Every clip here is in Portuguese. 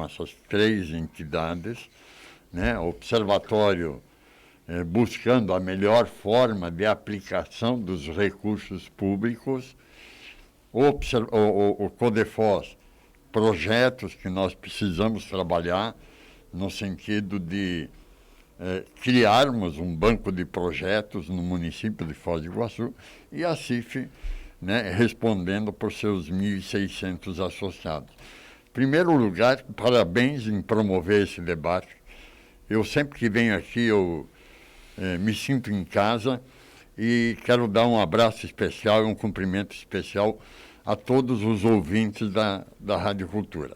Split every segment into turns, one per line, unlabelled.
com essas três entidades, né? Observatório buscando a melhor forma de aplicação dos recursos públicos, o CODEFOS, projetos que nós precisamos trabalhar no sentido de criarmos um banco de projetos no município de Foz do Iguaçu, e a CIF, né, respondendo por seus 1.600 associados. Em primeiro lugar, parabéns em promover esse debate. Eu sempre que venho aqui, eu me sinto em casa e quero dar um abraço especial e um cumprimento especial a todos os ouvintes da Rádio Cultura.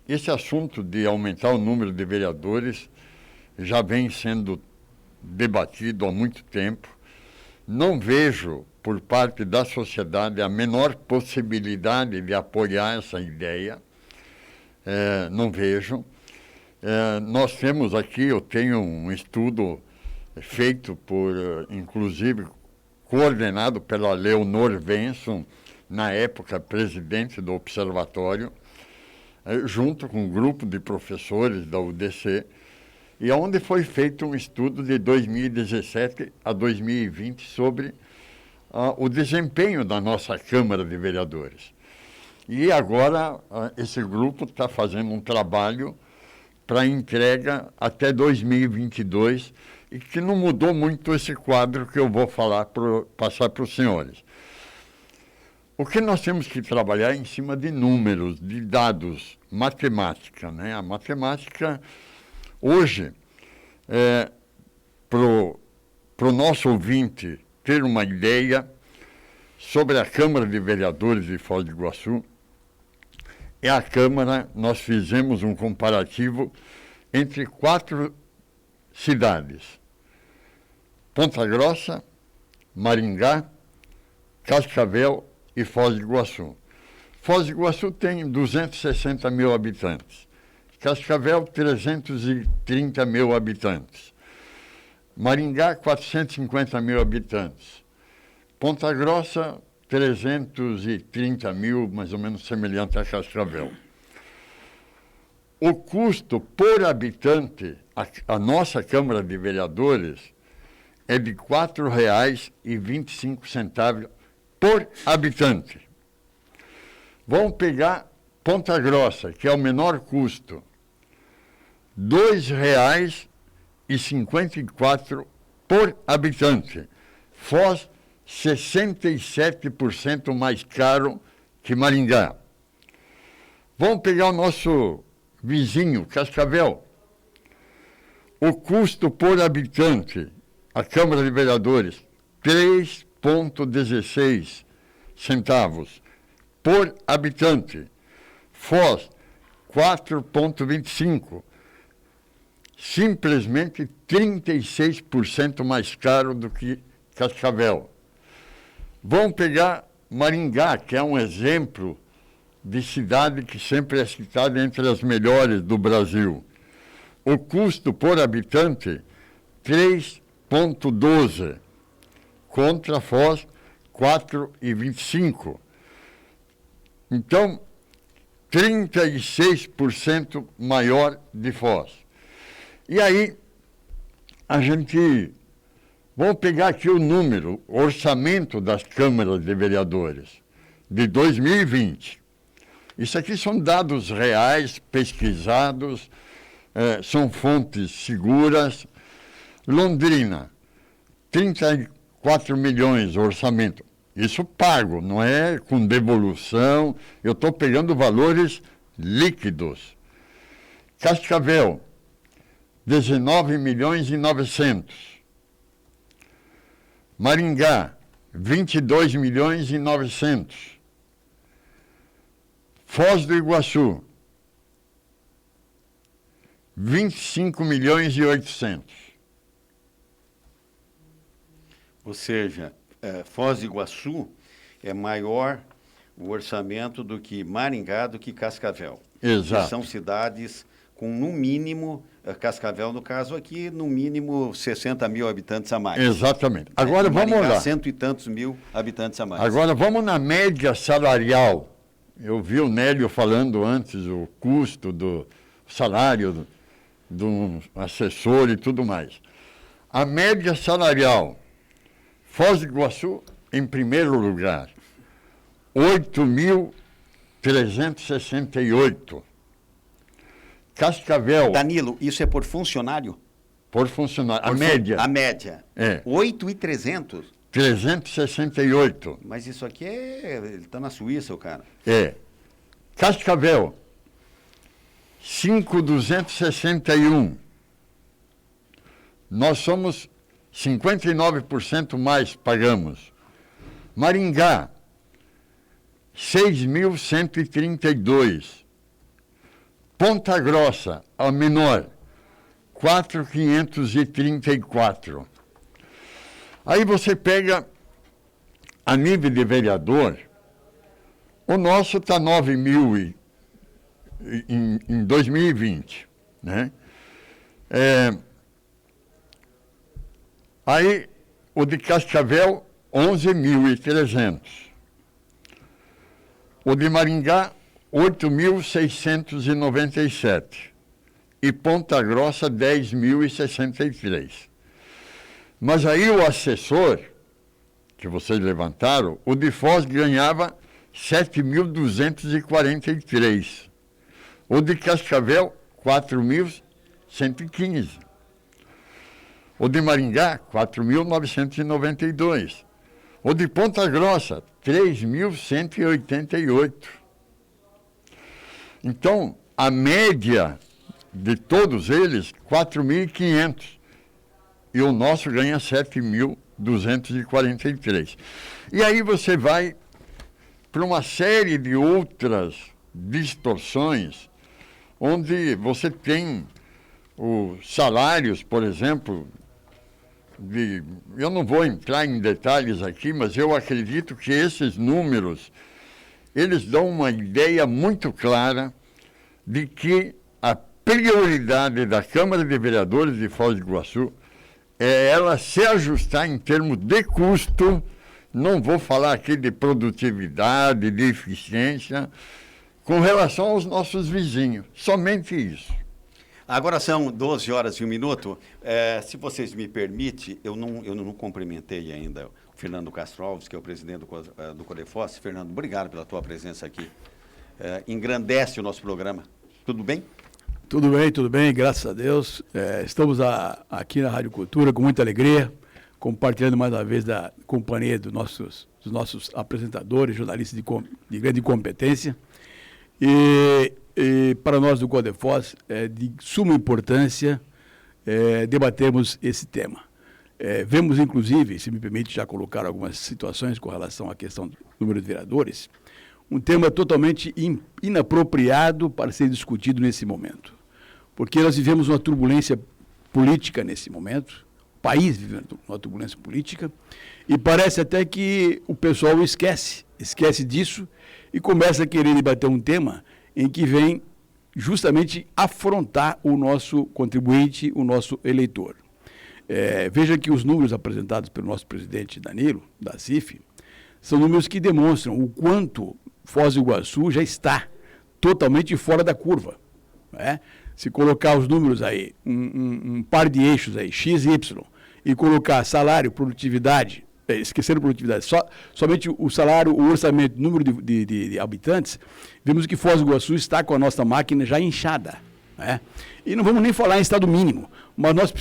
Esse assunto de aumentar o número de vereadores já vem sendo debatido há muito tempo. Não vejo, por parte da sociedade, a menor possibilidade de apoiar essa ideia. Não vejo. Nós temos aqui, eu tenho um estudo feito inclusive, coordenado pela Leonor Venson, na época presidente do Observatório, junto com um grupo de professores da UDC, e onde foi feito um estudo de 2017 a 2020 sobre o desempenho da nossa Câmara de Vereadores. E agora esse grupo está fazendo um trabalho para entrega até 2022, e que não mudou muito esse quadro que eu vou passar para os senhores. O que nós temos que trabalhar é em cima de números, de dados, matemática, né? A matemática, hoje, para o nosso ouvinte ter uma ideia sobre a Câmara de Vereadores de Foz do Iguaçu, a Câmara, nós fizemos um comparativo entre 4 cidades: Ponta Grossa, Maringá, Cascavel e Foz do Iguaçu. Foz do Iguaçu tem 260 mil habitantes, Cascavel 330 mil habitantes, Maringá 450 mil habitantes, Ponta Grossa 330 mil, mais ou menos semelhante a Cascavel. O custo por habitante, a nossa Câmara de Vereadores, é de R$ 4,25 por habitante. Vamos pegar Ponta Grossa, que é o menor custo, R$ 2,54 por habitante. Foz, 67% mais caro que Maringá. Vamos pegar o nosso vizinho, Cascavel. O custo por habitante, a Câmara de Vereadores, 3,16 centavos por habitante. Foz, 4,25. Simplesmente 36% mais caro do que Cascavel. Vamos pegar Maringá, que é um exemplo de cidade que sempre é citada entre as melhores do Brasil. O custo por habitante, 3,12, contra Foz, 4,25. Então, 36% maior de Foz. E aí, vamos pegar aqui o número, o orçamento das câmaras de vereadores de 2020. Isso aqui são dados reais, pesquisados, são fontes seguras. Londrina, 34 milhões o orçamento. Isso pago, não é com devolução. Eu estou pegando valores líquidos. Cascavel, 19 milhões e 900. Maringá, 22 milhões e 900. Foz do Iguaçu, 25 milhões e 800.
Ou seja, Foz do Iguaçu é maior o orçamento do que Maringá, do que Cascavel.
Exato.
Que são cidades com, no mínimo, Cascavel, no caso aqui, no mínimo 60 mil habitantes a mais.
Exatamente. Agora vamos
Maringá,
lá.
100 e tantos mil habitantes a mais.
Agora vamos na média salarial Eu vi o Nélio falando antes o custo do salário do assessor e tudo mais. A média salarial, Foz do Iguaçu, em primeiro lugar, 8.368. Cascavel,
Danilo, isso é por funcionário?
por funcionário, a
Por
média,
A média.
É.
8.300?
368.
Mas isso aqui ele está na Suíça, o cara.
É. Cascavel, 5.261. Nós somos 59% mais pagamos. Maringá, 6.132. Ponta Grossa, a menor, 4.534. Aí você pega a nível de vereador, o nosso está 9.000 em 2020, né? Aí o de Cascavel, 11.300. O de Maringá, 8.697. E Ponta Grossa, 10.063. Mas aí o assessor, que vocês levantaram, o de Foz ganhava 7.243. O de Cascavel, 4.115. O de Maringá, 4.992. O de Ponta Grossa, 3.188. Então, a média de todos eles, 4.500. E o nosso ganha 7.243. E aí você vai para uma série de outras distorções, onde você tem os salários, por exemplo, eu não vou entrar em detalhes aqui, mas eu acredito que esses números, eles dão uma ideia muito clara de que a prioridade da Câmara de Vereadores de Foz do Iguaçu é ela se ajustar em termos de custo. Não vou falar aqui de produtividade, de eficiência, com relação aos nossos vizinhos. Somente isso.
Agora são 12 horas e 1 minuto. Se vocês me permitem, eu não cumprimentei ainda o Fernando Castro Alves, que é o presidente do Codefoz. Fernando, obrigado pela tua presença aqui. Engrandece o nosso programa. Tudo bem?
Tudo bem, graças a Deus. Estamos aqui na Rádio Cultura com muita alegria, compartilhando mais uma vez da companhia dos nossos apresentadores, jornalistas de grande competência. E para nós do Codefoz é de suma importância debatermos esse tema. Vemos, inclusive, se me permite já colocar algumas situações com relação à questão do número de vereadores, um tema totalmente inapropriado para ser discutido nesse momento. Porque nós vivemos uma turbulência política nesse momento, o país vive uma turbulência política, e parece até que o pessoal esquece disso e começa a querer debater um tema em que vem justamente afrontar o nosso contribuinte, o nosso eleitor. Veja que os números apresentados pelo nosso presidente Danilo, da CIF, são números que demonstram o quanto Foz do Iguaçu já está totalmente fora da curva. Se colocar os números aí, um par de eixos aí, X e Y, e colocar salário, produtividade, esquecendo produtividade, somente o salário, o orçamento, o número de habitantes, vemos que Foz do Iguaçu está com a nossa máquina já inchada. E não vamos nem falar em estado mínimo, mas nós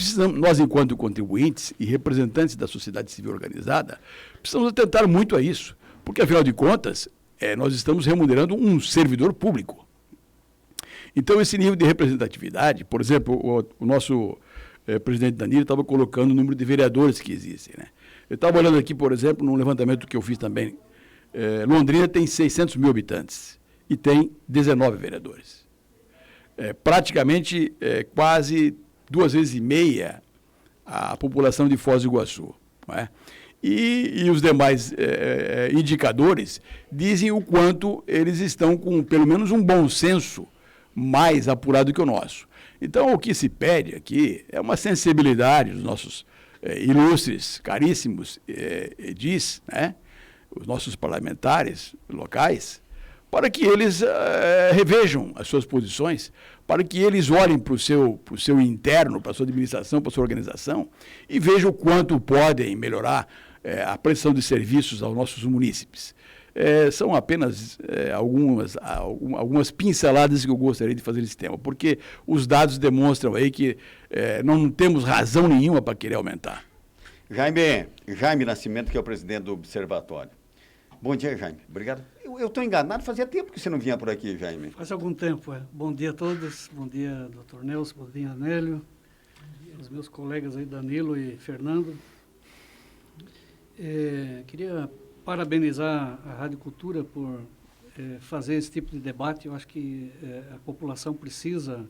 enquanto contribuintes e representantes da sociedade civil organizada, precisamos atentar muito a isso, porque afinal de contas, nós estamos remunerando um servidor público. Então esse nível de representatividade, por exemplo, o nosso presidente Danilo estava colocando o número de vereadores que existem, né? Eu estava olhando aqui, por exemplo, num levantamento que eu fiz também, Londrina tem 600 mil habitantes e tem 19 vereadores. Praticamente quase 2,5 vezes a população de Foz do Iguaçu. Não é? E os demais indicadores dizem o quanto eles estão com pelo menos um bom senso mais apurado que o nosso. Então, o que se pede aqui é uma sensibilidade dos nossos ilustres, caríssimos edis, né? Os nossos parlamentares locais, para que eles revejam as suas posições, para que eles olhem para o seu interno, para a sua administração, para a sua organização, e vejam o quanto podem melhorar a prestação de serviços aos nossos munícipes. São apenas algumas pinceladas que eu gostaria de fazer nesse tema, porque os dados demonstram aí que não temos razão nenhuma para querer aumentar.
Jaime Nascimento, que é o presidente do Observatório. Bom dia, Jaime. Obrigado. Eu estou enganado, fazia tempo que você não vinha por aqui, Jaime.
Faz algum tempo, Bom dia a todos, bom dia, doutor Nelson, bom dia, Anélio, os meus colegas aí, Danilo e Fernando. Queria parabenizar a Rádio Cultura por fazer esse tipo de debate. Eu acho que a população precisa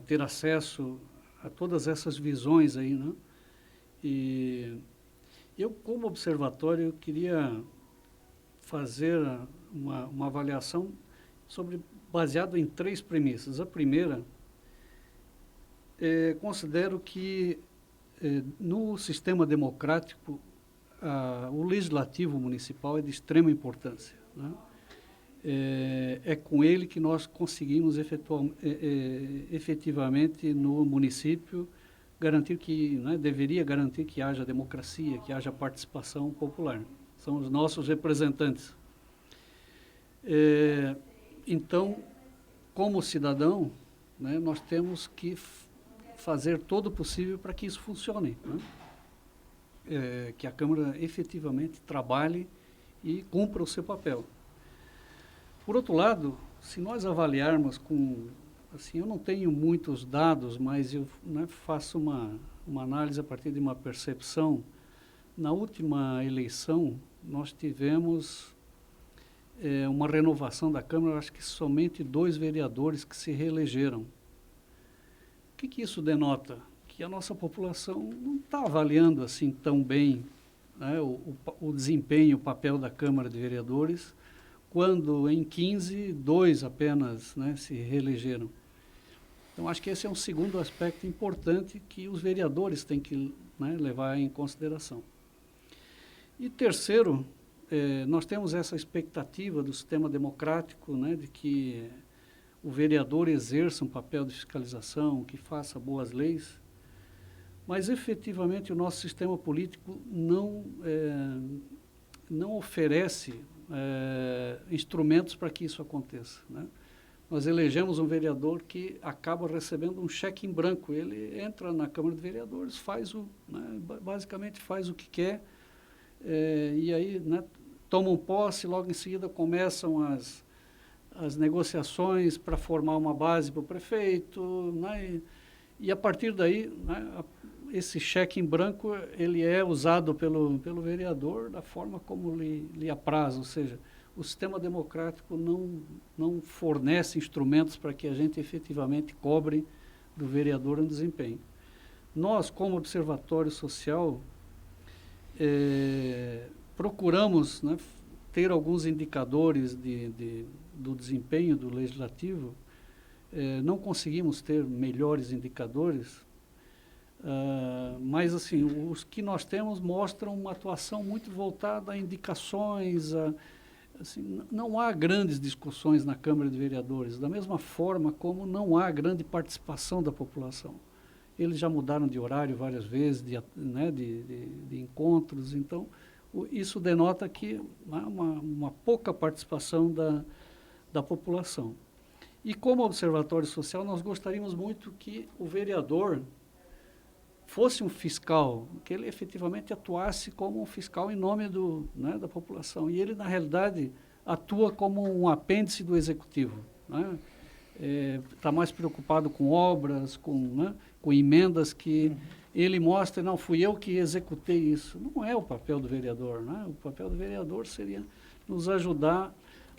ter acesso a todas essas visões aí, né? E eu, como observatório, queria fazer uma avaliação baseado em 3 premissas. A primeira, considero que no sistema democrático, o legislativo municipal é de extrema importância, né? É com ele que nós conseguimos efetivamente no município garantir que, né, deveria garantir que haja democracia, que haja participação popular. São os nossos representantes. Então, como cidadão, né, nós temos que fazer todo o possível para que isso funcione, né? Que a Câmara efetivamente trabalhe e cumpra o seu papel. Por outro lado, se nós avaliarmos assim, eu não tenho muitos dados, mas eu, né, faço uma análise a partir de uma percepção. Na última eleição, nós tivemos uma renovação da Câmara, acho que somente 2 vereadores que se reelegeram. O que isso denota? Que a nossa população não está avaliando assim tão bem, né, o desempenho, o papel da Câmara de Vereadores, quando em 15, 2 apenas, né, se reelegeram. Então, acho que esse é um segundo aspecto importante que os vereadores têm que, né, levar em consideração. E terceiro, nós temos essa expectativa do sistema democrático, né, de que o vereador exerça um papel de fiscalização, que faça boas leis, mas efetivamente o nosso sistema político não oferece instrumentos para que isso aconteça, né? Nós elegemos um vereador que acaba recebendo um cheque em branco. Ele entra na Câmara de Vereadores, basicamente faz o que quer, e aí, né, tomam posse, logo em seguida começam as negociações para formar uma base para o prefeito, né, e a partir daí, né, esse cheque em branco ele é usado pelo vereador da forma como lhe apraz, ou seja, o sistema democrático não fornece instrumentos para que a gente efetivamente cobre do vereador um desempenho. Nós, como Observatório Social, procuramos, né, ter alguns indicadores do desempenho do Legislativo. Não conseguimos ter melhores indicadores, mas assim, os que nós temos mostram uma atuação muito voltada a indicações, assim, não há grandes discussões na Câmara de Vereadores, da mesma forma como não há grande participação da população. Eles já mudaram de horário várias vezes, de encontros, então isso denota que há uma pouca participação da população. E como Observatório Social, nós gostaríamos muito que o vereador fosse um fiscal, que ele efetivamente atuasse como um fiscal em nome da população. E ele, na realidade, atua como um apêndice do Executivo, né? Está mais preocupado com obras, com emendas que ele mostra, não, fui eu que executei isso. Não é o papel do vereador, né? O papel do vereador seria nos ajudar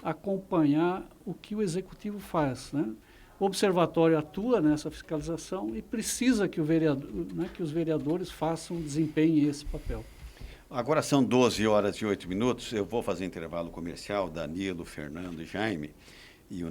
a acompanhar o que o Executivo faz, né? O Observatório atua nessa fiscalização e precisa que que os vereadores desempenhem esse papel.
Agora são 12h08. Eu vou fazer intervalo comercial, Danilo, Fernando e Jaime, e o